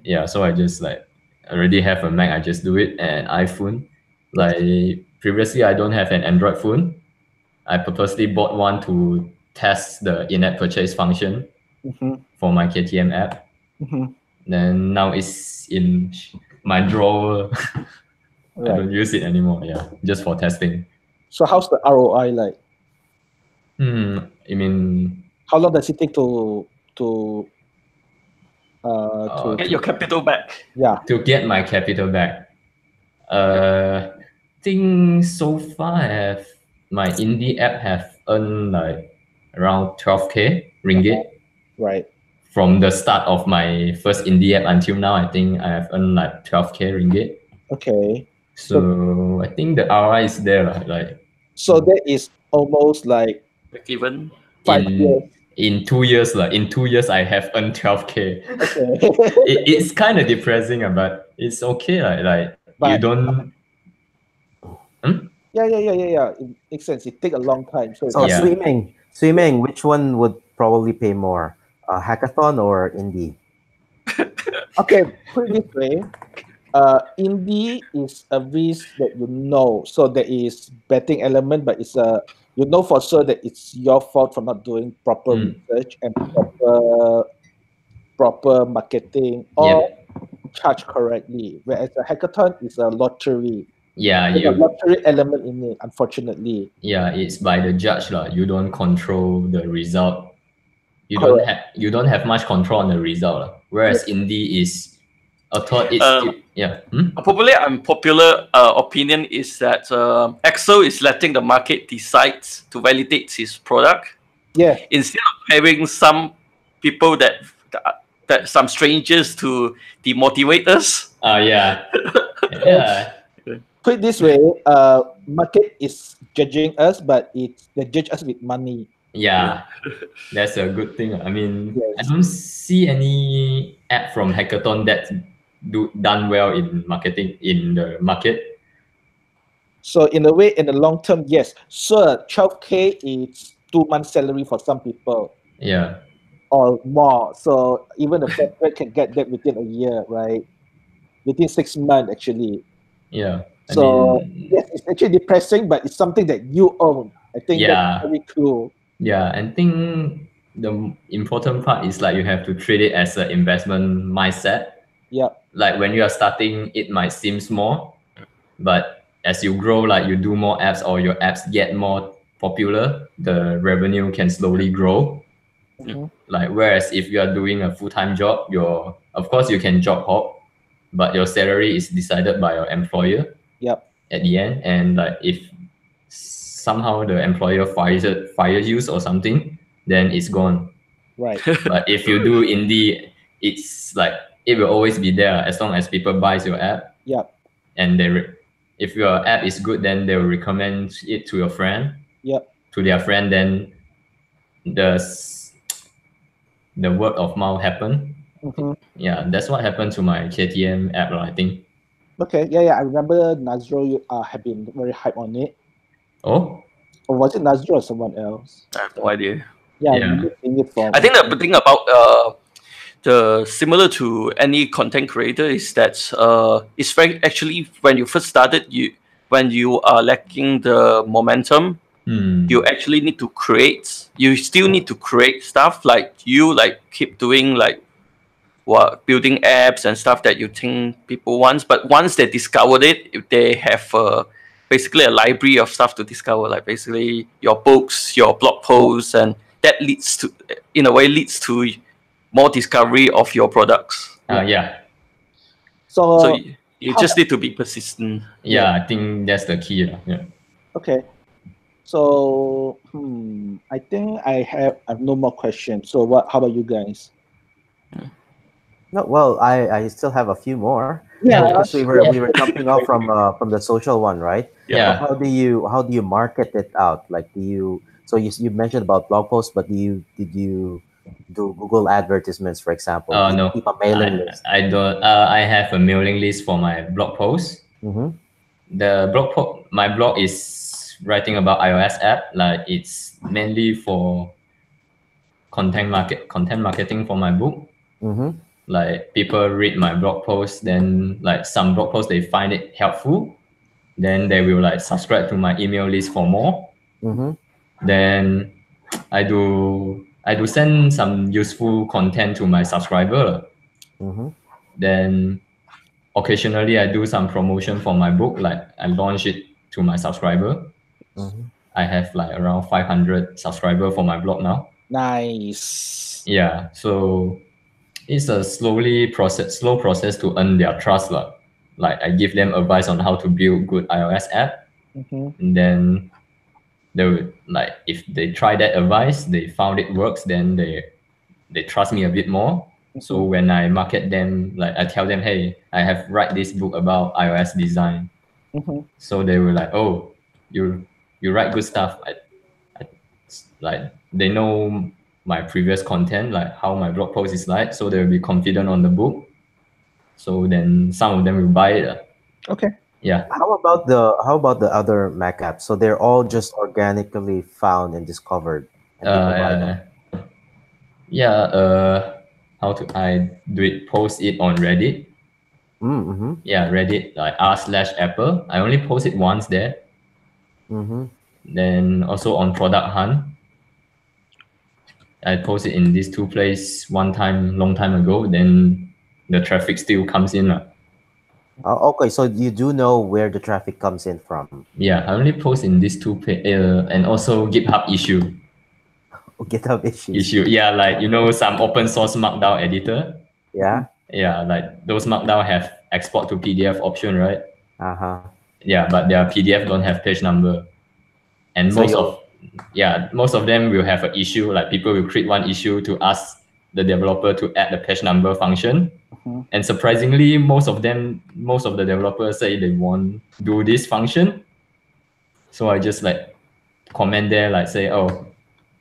Yeah, so I just like already have a Mac, I just do it, and iPhone. Like previously, I don't have an Android phone. I purposely bought one to test the in-app purchase function for my KTM app. Then now it's in my drawer. I don't use it anymore. Yeah, just for testing. So how's the ROI like? You mean how long does it take to get your capital back? Yeah. To get my capital back. I think so far my indie app have earned like around 12k ringgit. Right. From the start of my first indie app until now, I think I have earned like 12k ringgit. Okay. So I think the ROI is there, like. So that is almost like even 5 years. in 2 years, I have earned 12K. Okay. It's kind of depressing, but it's okay. Like you But- don't. Yeah. It makes sense. It take a long time. So, So Yeah. swimming, which one would probably pay more? Hackathon or indie? okay, put it this way. Indie is a risk that you know. So there is betting element, but it's a you know for sure that it's your fault for not doing proper research and proper marketing or charge correctly. Whereas a hackathon is a lottery. Yeah, There's a lottery element in it, unfortunately. yeah, it's by the judge lah. You don't control the result. You Correct. don't have much control on the result lah. Whereas indie is a thought. It's yeah. A popular opinion is that Excel is letting the market decide to validate his product. Yeah. Instead of having some people that some strangers to demotivate us. Yeah. Yeah. Put it this way, market is judging us, but they judge us with money. Yeah, that's a good thing. I mean, Yes. I don't see any app from Hackathon that's done well in marketing in the market. So in a way, in the long term, yes. Sure, 12K is 2 months salary for some people Yeah. or more. So even the corporate can get that within a year, right? Within 6 months, actually. Yeah. So yes, it's actually depressing, but it's something that you own. I think Yeah. that's very cool. Yeah, and think the important part is like you have to treat it as an investment mindset. Yeah. Like when you are starting, it might seem small, but as you grow, like you do more apps or your apps get more popular, the revenue can slowly grow. Like whereas if you are doing a full-time job, of course you can job hop, but your salary is decided by your employer. Yep. At the end, and like if somehow the employer fires you or something, then it's gone. Right. But if you do indie, it's like it will always be there as long as people buys your app. Yep. And if your app is good, then they will recommend it to your friend. Yep. To their friend, then the word of mouth happen. Yeah, that's what happened to my KTM app, I think. Okay, yeah, I remember Nazro have been very hype on it. Oh? Or was it Nazro or someone else? I have no idea. Yeah. I think the thing about the similar to any content creator is that it's very actually when you first started, when you are lacking the momentum, you actually need to create. You still need to create stuff like keep doing building apps and stuff that you think people want. But once they discovered it, they have basically a library of stuff to discover, like basically your books, your blog posts, and that leads to more discovery of your products. Yeah. So you just need to be persistent. Yeah, I think that's the key. Yeah. Okay. So I think I have no more questions. So how about you guys? No, well, I still have a few more. Yeah, because we were jumping off from the social one, right? Yeah. How do you market it out? Like, you mentioned about blog posts, but did you do Google advertisements, for example? Do you No, keep a mailing list? I don't. I have a mailing list for my blog posts. My blog is writing about iOS app. Like it's mainly for content marketing for my book. Like people read my blog post, then like some blog posts they find it helpful, then they will like subscribe to my email list for more. Then I do send some useful content to my subscriber. Then occasionally I do some promotion for my book, like I launch it to my subscriber. I have like around 500 subscribers for my blog now. Nice. Yeah, so it's a slow process to earn their trust. Like I give them advice on how to build good iOS app. And then they would, like if they try that advice, they found it works, then they trust me a bit more. So when I market them, like I tell them, hey, I have write this book about iOS design. So they were like, oh, you write good stuff. Like they know my previous content, like how my blog post is like, so they will be confident on the book. So then some of them will buy it. Okay. Yeah. How about the other Mac apps? So they're all just organically found and discovered, and people buy them. Yeah. How to I do it? Post it on Reddit. Mm-hmm. Yeah, Reddit, like r/Apple. I only post it once there. Mm-hmm. Then also on Product Hunt. I posted in these two places one time, long time ago. Then the traffic still comes in. Okay, so you do know where the traffic comes in from. Yeah, I only post in these two and also GitHub issue. GitHub issues. Yeah, like some open source Markdown editor. Yeah. Yeah, like those Markdown have export to PDF option, right? Uh-huh. Yeah, but their PDF don't have page number. And So most of them will have an issue, like people will create one issue to ask the developer to add the page number function. And surprisingly, most of the developers say they won't do this function. So I just like comment there, like say, oh,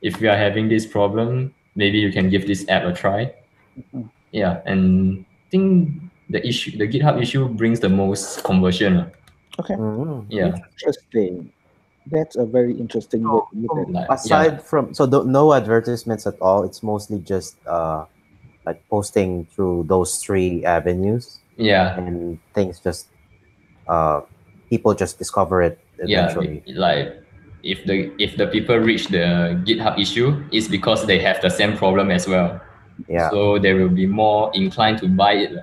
if you are having this problem, maybe you can give this app a try. Yeah, and I think the GitHub issue brings the most conversion. Okay. Yeah. Interesting. That's a very interesting way to look at it. Like, aside from no advertisements at all, it's mostly just like posting through those three avenues, yeah, and things just people just discover it eventually. yeah, like if the people reach the GitHub issue, it's because they have the same problem as well. Yeah. So they will be more inclined to buy it.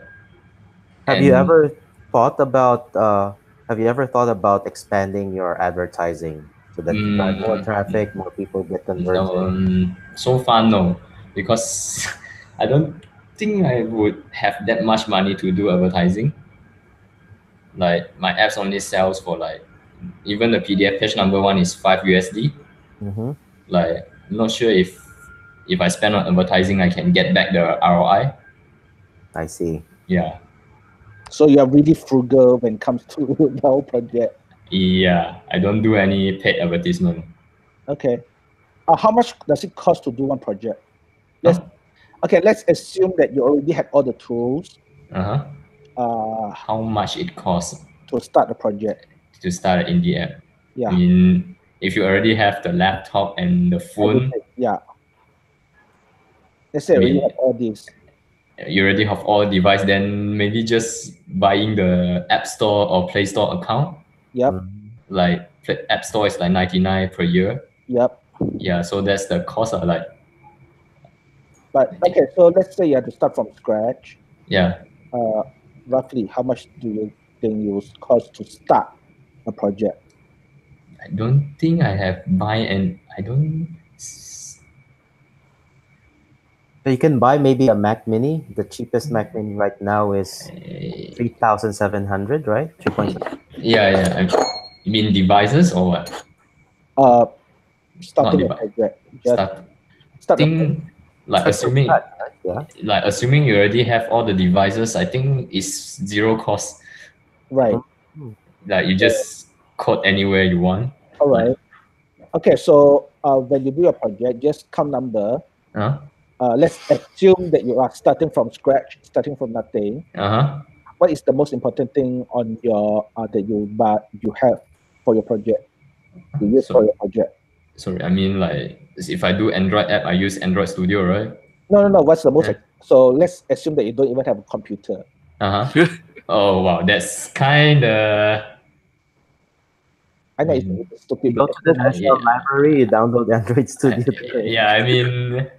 Have you ever thought about expanding your advertising so that you drive more traffic, more people get converted? So far, no, because I don't think I would have that much money to do advertising. Like my apps only sells for like, even the PDF page number one is $5. Like, I'm not sure if I spend on advertising, I can get back the ROI. I see. Yeah. So you are really frugal when it comes to the whole project. Yeah, I don't do any paid advertisement. Okay. How much does it cost to do one project? Let's assume that you already have all the tools. How much it costs to start the project? To start an indie app? Yeah. I mean, if you already have the laptop and the phone. Yeah. Let's say you have all these. You already have all device, then maybe just buying the App Store or Play Store account. Yep. Like App Store is like 99 per year. Yep. Yeah, so that's the cost of like. But okay, so let's say you have to start from scratch. Yeah. Roughly, how much do you think it will cost to start a project? I don't think I have I don't. So you can buy maybe a Mac Mini. The cheapest Mac Mini right now is 3,700, right? 3.7. Yeah. You mean devices or what? Starting a project. Like assuming, like assuming you already have all the devices, I think it's zero cost. Right. Like you just code anywhere you want. All right. Okay, so when you do your project, just count number. Let's assume that you are starting from scratch, starting from nothing. What is the most important thing on your that you have for your project? You use for your project. Sorry, I mean, like if I do Android app, I use Android Studio, right? No. What's the most? So let's assume that you don't even have a computer. Oh wow, that's kind of. I know it's stupid. You go to the National Library, you download Android Studio. Yeah, I mean,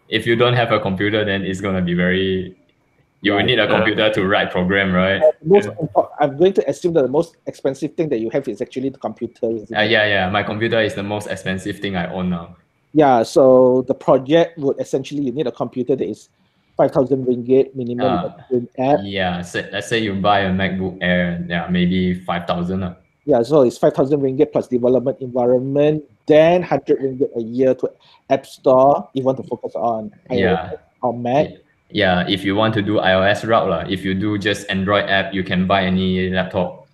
if you don't have a computer, then it's gonna be very. You will need a computer to write program, right? I'm going to assume that the most expensive thing that you have is actually the computer. Yeah. My computer is the most expensive thing I own now. Yeah, so the project would essentially, you need a computer that is 5,000 ringgit minimum. Yeah, so let's say you buy a MacBook Air, maybe 5,000. Yeah, so it's 5,000 ringgit plus development environment, then 100 ringgit a year to App Store. You want to focus on iOS or Mac. Yeah, if you want to do iOS route, if you do just Android app, you can buy any laptop.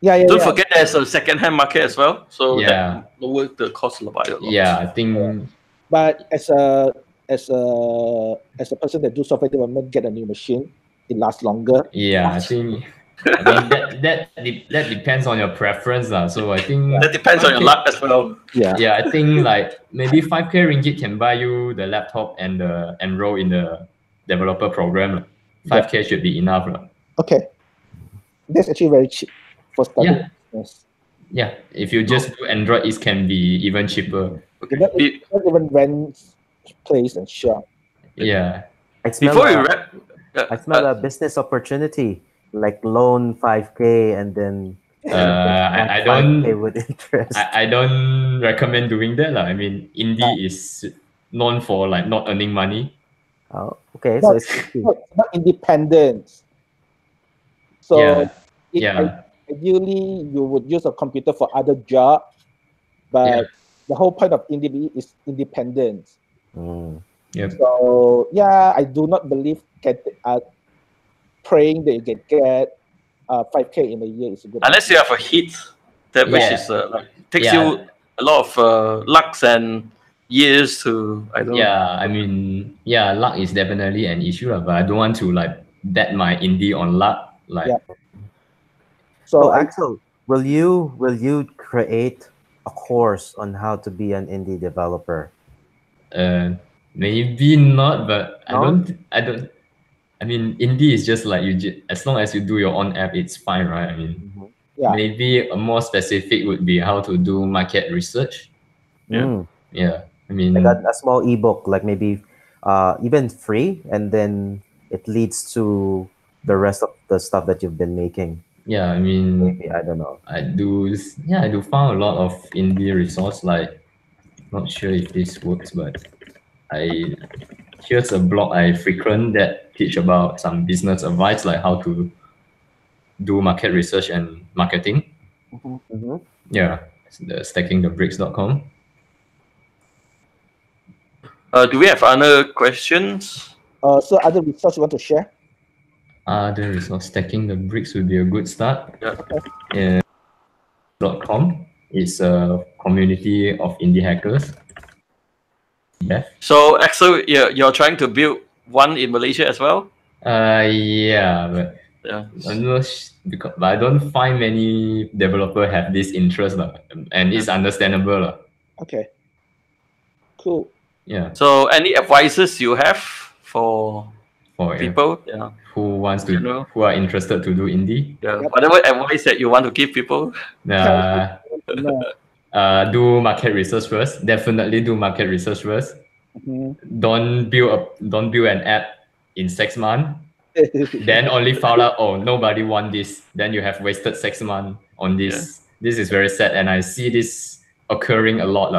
Don't forget there's a second-hand market as well. So that lower the cost of it. Yeah, I think But as a person that do software development, get a new machine, it lasts longer. Yeah, I mean that depends on your preference lah. So I think That depends on your 5K luck as well. Yeah, I think like maybe 5K ringgit can buy you the laptop and enroll in the developer program. 5K should be enough lah. Okay, that's actually very cheap for starting. Yeah. Business. Yeah, if you just do Android, it can be even cheaper. Not even rent place and shop. Yeah. Before we wrap, I smell a business opportunity, like loan 5K and then I 5K don't with interest. I don't recommend doing that lah. I mean, indie is known for like not earning money. Oh, okay, so it's not independent. So Yeah. ideally, you would use a computer for other job, but the whole point of indie is independence. Yep. So yeah, I do not believe praying that you can get 5K in a year is a good. Unless you have a hit, that which is like takes you a lot of lucks and years to. I don't. Yeah, I mean, luck is definitely an issue, but I don't want to like bet my indie on luck. Like, so Axel, will you create a course on how to be an indie developer? Maybe not, but No? I don't. I mean, indie is just like as long as you do your own app, it's fine, right? I mean, maybe a more specific would be how to do market research. Yeah. I mean, like a small ebook, like maybe even free, and then it leads to the rest of the stuff that you've been making. Yeah, I mean, maybe, I don't know. I do find a lot of indie resource. Like, not sure if this works, but here's a blog I frequent that teach about some business advice, like how to do market research and marketing. Yeah, it's the stackingthebricks.com. Do we have other questions? So other resources you want to share? Other resource, Stacking the Bricks would be a good start. Yeah. .com is a community of indie hackers. So Axel, you're trying to build one in Malaysia as well? Yeah, but I'm not but I don't find many developers have this interest, and it's understandable. Okay. Cool. Yeah. So any advices you have for people who wants to who are interested to do indie? Whatever advice that you want to give people. Do market research first. Definitely do market research first. Don't build an app in 6 months. Then only found out, oh, nobody want this. Then you have wasted 6 months on this. This is very sad, and I see this occurring a lot.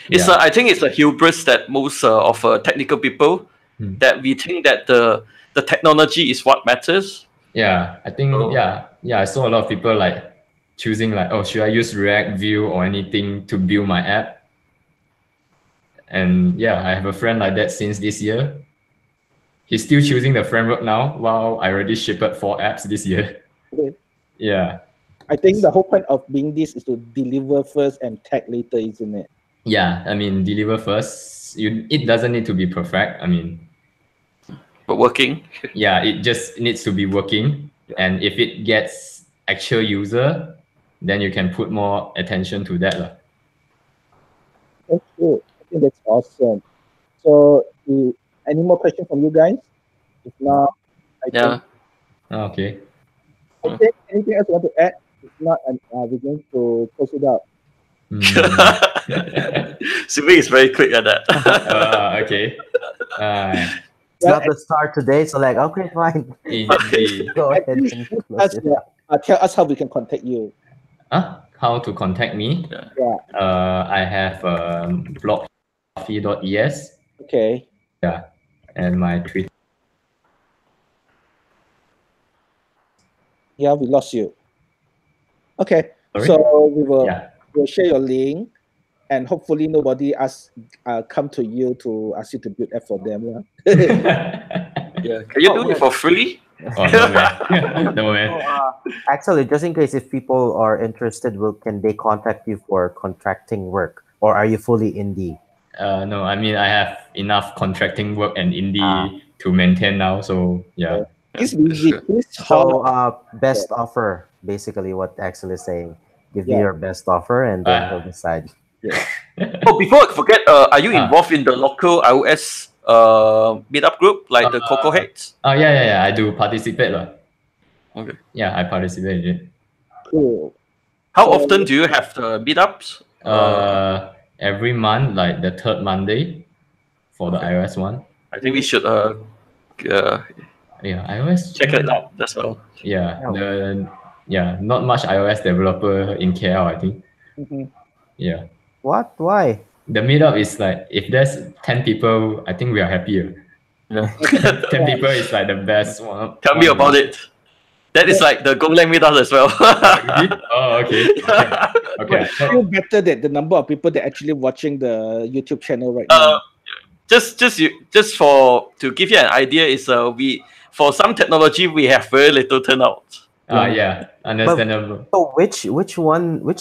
It's I think it's a hubris that most of technical people that we think that the technology is what matters. Yeah, I think I saw a lot of people like choosing like, oh, should I use React, Vue, or anything to build my app? And I have a friend like that since this year. He's still choosing the framework now, while I already shipped 4 apps this year. Yeah. I think the whole point of being this is to deliver first and tag later, isn't it? Yeah, I mean, deliver first. It doesn't need to be perfect. I mean, but working. Yeah, it just needs to be working. And if it gets actual user, then you can put more attention to that. That's good. I think that's awesome. So, any more questions from you guys? If not, Okay. Okay. Anything else you want to add? If not, we're going to close it out. Simi is very quick at that. Okay. It's not the start today, so like, okay, fine. Go ahead and close it. Tell us how we can contact you. How to contact me? I have blog .es. Okay. Yeah, and my Twitter. Yeah, we lost you. Okay. Sorry? So we'll share your link, and hopefully nobody come to you to ask you to build app for them. Can you do it for free? Oh, no man. No man. Actually, just in case if people are interested, can they contact you for contracting work, or are you fully indie? No, I mean I have enough contracting work and indie to maintain now. So yeah. It's That's easy. good. It's So hard. best offer, basically what Axel is saying. Give me Yeah. your best offer and then we'll decide. Oh, before I forget, are you Ah. involved in the local iOS meetup group like the Coco Heads? Oh yeah. I do participate lah. Okay. Yeah, I participate in it. Cool. How So- often do you have the meetups? Every month, like the third Monday for the iOS one. I think we should Yeah, iOS. check it out. That's all. Yeah, not much iOS developer in KL, I think. Mhm. Yeah. What? Why? The meetup is like if there's 10 people, I think we are happier. Yeah. 10 people is like the best one. Tell me about it. That is like the Golang meetup as well. Really? Oh, okay. Okay. I feel better that the number of people that actually watching the YouTube channel right now. just to give you an idea, is we for some technology we have very little turnout. Yeah, understandable. So which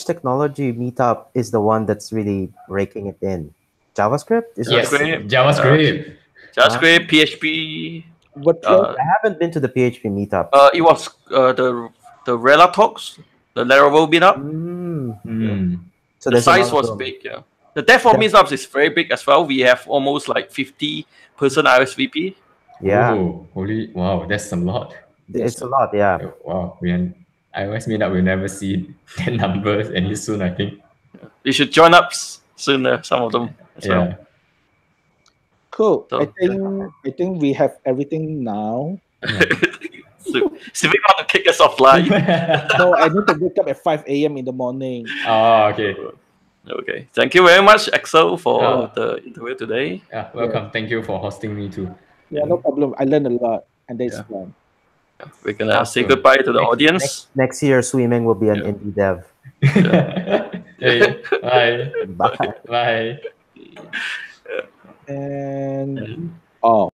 technology meetup is the one that's really raking it in? JavaScript? Is Yes, JavaScript. JavaScript. JavaScript, PHP. WordPress. I haven't been to the PHP meetup. It was the Rela talks, the Laravel meetup. So The there's a lot size of was room. big. Yeah, the DevKami meetups is very big as well. We have almost like 50-person ISVP. Yeah, Oh, wow, that's a lot. it's a lot. Yeah. Wow, iOS meetup will never see that numbers any soon, I think. You should join up soon. Some of them as well. Yeah. Cool. So, I think we have everything now. So, Civic want to kick us offline. No, I need to wake up at 5 a.m. in the morning. Oh, okay. Okay. Thank you very much, Axel, for the interview today. Yeah, welcome. Thank you for hosting me too. Yeah, no problem. I learned a lot, and that's fun. We're gonna say Awesome. goodbye to the audience. Next year, swimming will be an indie dev. Hey, bye. Bye. Bye. And oh.